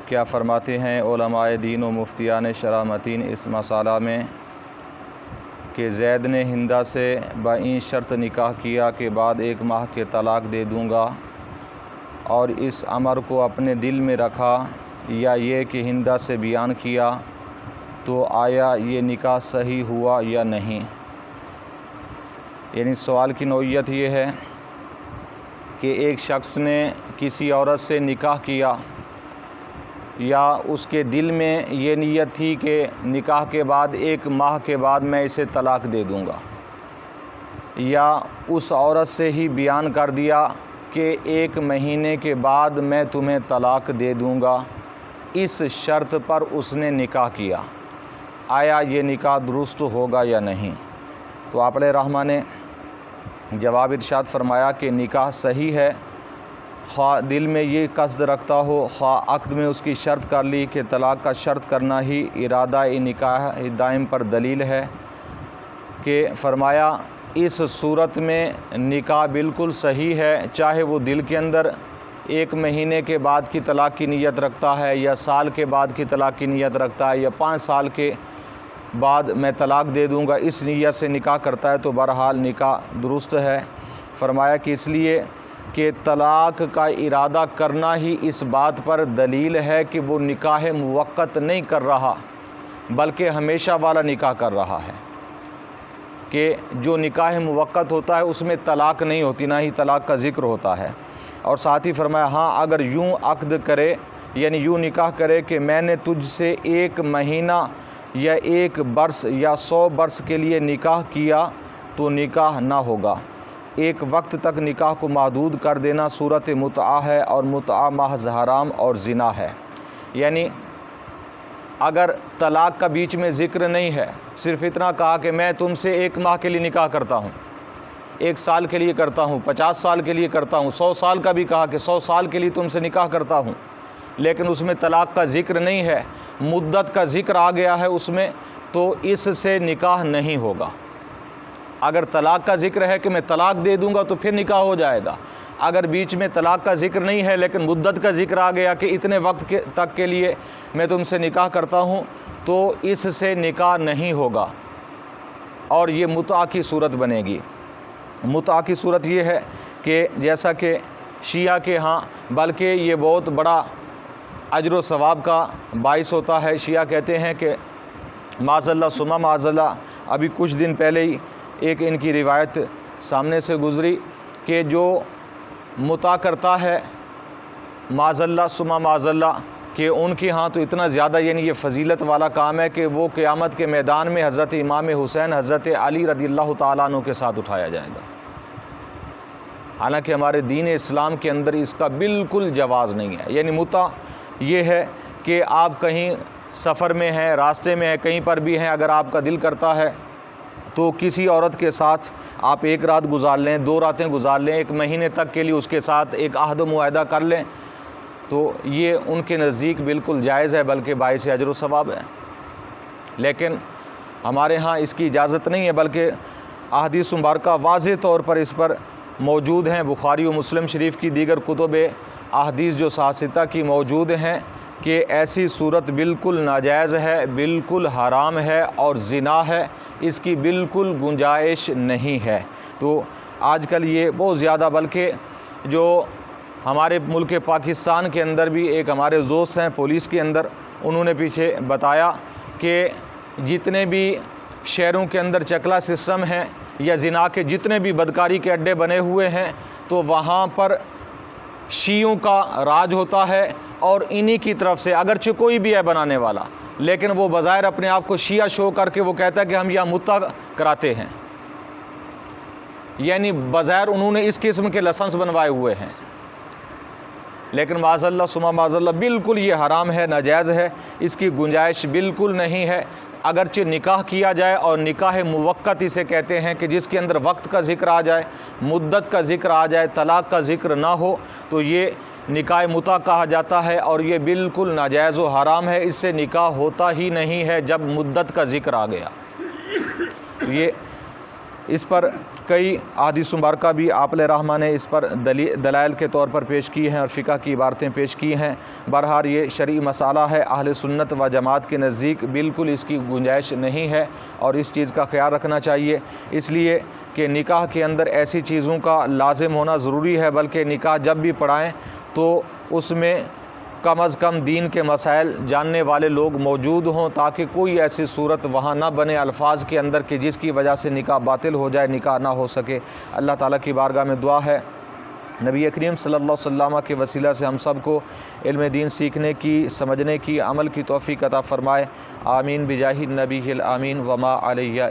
کیا فرماتے ہیں علماء دین و مفتیان شرامتین اس مسئلہ میں کہ زید نے ہندہ سے بائیں شرط نکاح کیا کہ بعد 1 ماہ کے طلاق دے دوں گا، اور اس امر کو اپنے دل میں رکھا، یا یہ کہ ہندہ سے بیان کیا، تو آیا یہ نکاح صحیح ہوا یا نہیں؟ یعنی سوال کی نوعیت یہ ہے کہ ایک شخص نے کسی عورت سے نکاح کیا، یا اس کے دل میں یہ نیت تھی کہ نکاح کے بعد 1 ماہ کے بعد میں اسے طلاق دے دوں گا، یا اس عورت سے ہی بیان کر دیا کہ 1 مہینے کے بعد میں تمہیں طلاق دے دوں گا، اس شرط پر اس نے نکاح کیا، آیا یہ نکاح درست ہوگا یا نہیں؟ تو آپ علیہ الرحمہ نے جواب ارشاد فرمایا کہ نکاح صحیح ہے، خواہ دل میں یہ قصد رکھتا ہو، خواہ عقد میں اس کی شرط کر لی کہ طلاق کا شرط کرنا ہی ارادہ نکاح دائم پر دلیل ہے، کہ فرمایا اس صورت میں نکاح بالکل صحیح ہے، چاہے وہ دل کے اندر 1 مہینے کے بعد کی طلاق کی نیت رکھتا ہے، یا سال کے بعد کی طلاق کی نیت رکھتا ہے، یا 5 سال کے بعد میں طلاق دے دوں گا اس نیت سے نکاح کرتا ہے، تو بہرحال نکاح درست ہے۔ فرمایا کہ اس لیے کہ طلاق کا ارادہ کرنا ہی اس بات پر دلیل ہے کہ وہ نکاح موقت نہیں کر رہا بلکہ ہمیشہ والا نکاح کر رہا ہے، کہ جو نکاح موقت ہوتا ہے اس میں طلاق نہیں ہوتی، نہ ہی طلاق کا ذکر ہوتا ہے۔ اور ساتھ ہی فرمایا ہاں اگر یوں عقد کرے، یعنی یوں نکاح کرے کہ میں نے تجھ سے 1 مہینہ یا 1 برس یا 100 برس کے لیے نکاح کیا تو نکاح نہ ہوگا۔ ایک وقت تک نکاح کو محدود کر دینا صورت متعہ ہے، اور متعہ محض حرام اور زنا ہے۔ یعنی اگر طلاق کا بیچ میں ذکر نہیں ہے، صرف اتنا کہا کہ میں تم سے 1 ماہ کے لیے نکاح کرتا ہوں، 1 سال کے لیے کرتا ہوں، 50 سال کے لیے کرتا ہوں، 100 سال کا بھی کہا کہ 100 سال کے لیے تم سے نکاح کرتا ہوں، لیکن اس میں طلاق کا ذکر نہیں ہے، مدت کا ذکر آ گیا ہے اس میں، تو اس سے نکاح نہیں ہوگا۔ اگر طلاق کا ذکر ہے کہ میں طلاق دے دوں گا تو پھر نکاح ہو جائے گا، اگر بیچ میں طلاق کا ذکر نہیں ہے لیکن مدت کا ذکر آ گیا کہ اتنے وقت تک کے لیے میں تم سے نکاح کرتا ہوں، تو اس سے نکاح نہیں ہوگا، اور یہ متعہ کی صورت بنے گی۔ متعہ کی صورت یہ ہے کہ جیسا کہ شیعہ کے ہاں، بلکہ یہ بہت بڑا اجر و ثواب کا باعث ہوتا ہے۔ شیعہ کہتے ہیں کہ معاذ اللہ ثم معاذ اللہ، ابھی کچھ دن پہلے ہی ایک ان کی روایت سامنے سے گزری کہ جو متعہ کرتا ہے معاذ اللہ ثم معاذ اللہ، کہ ان کے ہاں تو اتنا زیادہ یعنی یہ فضیلت والا کام ہے کہ وہ قیامت کے میدان میں حضرت امام حسین حضرت علی رضی اللہ تعالیٰ عنہ کے ساتھ اٹھایا جائے گا۔ حالانکہ ہمارے دین اسلام کے اندر اس کا بالکل جواز نہیں ہے۔ یعنی متعہ یہ ہے کہ آپ کہیں سفر میں ہیں، راستے میں ہیں، کہیں پر بھی ہیں، اگر آپ کا دل کرتا ہے تو کسی عورت کے ساتھ آپ 1 رات گزار لیں، 2 راتیں گزار لیں، 1 مہینے تک کے لیے اس کے ساتھ ایک عہد و معاہدہ کر لیں، تو یہ ان کے نزدیک بالکل جائز ہے، بلکہ باعث اجر و ثواب ہے۔ لیکن ہمارے ہاں اس کی اجازت نہیں ہے، بلکہ احادیث مبارکہ واضح طور پر اس پر موجود ہیں۔ بخاری و مسلم شریف کی دیگر کتب احادیث جو ساتہ کی موجود ہیں کہ ایسی صورت بالکل ناجائز ہے، بالکل حرام ہے اور زنا ہے، اس کی بالکل گنجائش نہیں ہے۔ تو آج کل یہ بہت زیادہ، بلکہ جو ہمارے ملک پاکستان کے اندر بھی ایک ہمارے دوست ہیں پولیس کے اندر، انہوں نے پیچھے بتایا کہ جتنے بھی شہروں کے اندر چکلا سسٹم ہیں یا زنا کے جتنے بھی بدکاری کے اڈے بنے ہوئے ہیں، تو وہاں پر شیعوں کا راج ہوتا ہے، اور انہی کی طرف سے اگرچہ کوئی بھی ہے بنانے والا، لیکن وہ بظاہر اپنے آپ کو شیعہ شو کر کے وہ کہتا ہے کہ ہم یہاں متعہ کراتے ہیں، یعنی بظاہر انہوں نے اس قسم کے لائسنس بنوائے ہوئے ہیں، لیکن معاذ اللہ ثم معاذ اللہ بالکل یہ حرام ہے، ناجائز ہے، اس کی گنجائش بالکل نہیں ہے۔ اگرچہ نکاح کیا جائے، اور نکاح موقت اسے کہتے ہیں کہ جس کے اندر وقت کا ذکر آ جائے، مدت کا ذکر آ جائے، طلاق کا ذکر نہ ہو، تو یہ نکاح متعہ کہا جاتا ہے، اور یہ بالکل ناجائز و حرام ہے، اس سے نکاح ہوتا ہی نہیں ہے جب مدت کا ذکر آ گیا۔ یہ اس پر کئی احادیث مبارکہ بھی آپ علیہ الرحمہ نے اس پر دلائل کے طور پر پیش کی ہیں اور فقہ کی عبارتیں پیش کی ہیں۔ بہرحال یہ شرعی مسئلہ ہے، اہل سنت و جماعت کے نزدیک بالکل اس کی گنجائش نہیں ہے اور اس چیز کا خیال رکھنا چاہیے، اس لیے کہ نکاح کے اندر ایسی چیزوں کا لازم ہونا ضروری ہے، بلکہ نکاح جب بھی پڑھائیں تو اس میں کم از کم دین کے مسائل جاننے والے لوگ موجود ہوں، تاکہ کوئی ایسی صورت وہاں نہ بنے الفاظ کے اندر کہ جس کی وجہ سے نکاح باطل ہو جائے، نکاح نہ ہو سکے۔ اللہ تعالیٰ کی بارگاہ میں دعا ہے نبی کریم صلی اللہ علیہ وسلم کے وسیلہ سے ہم سب کو علم دین سیکھنے کی، سمجھنے کی، عمل کی توفیق عطا فرمائے۔ آمین بجاہ النبی الامین وما علیہ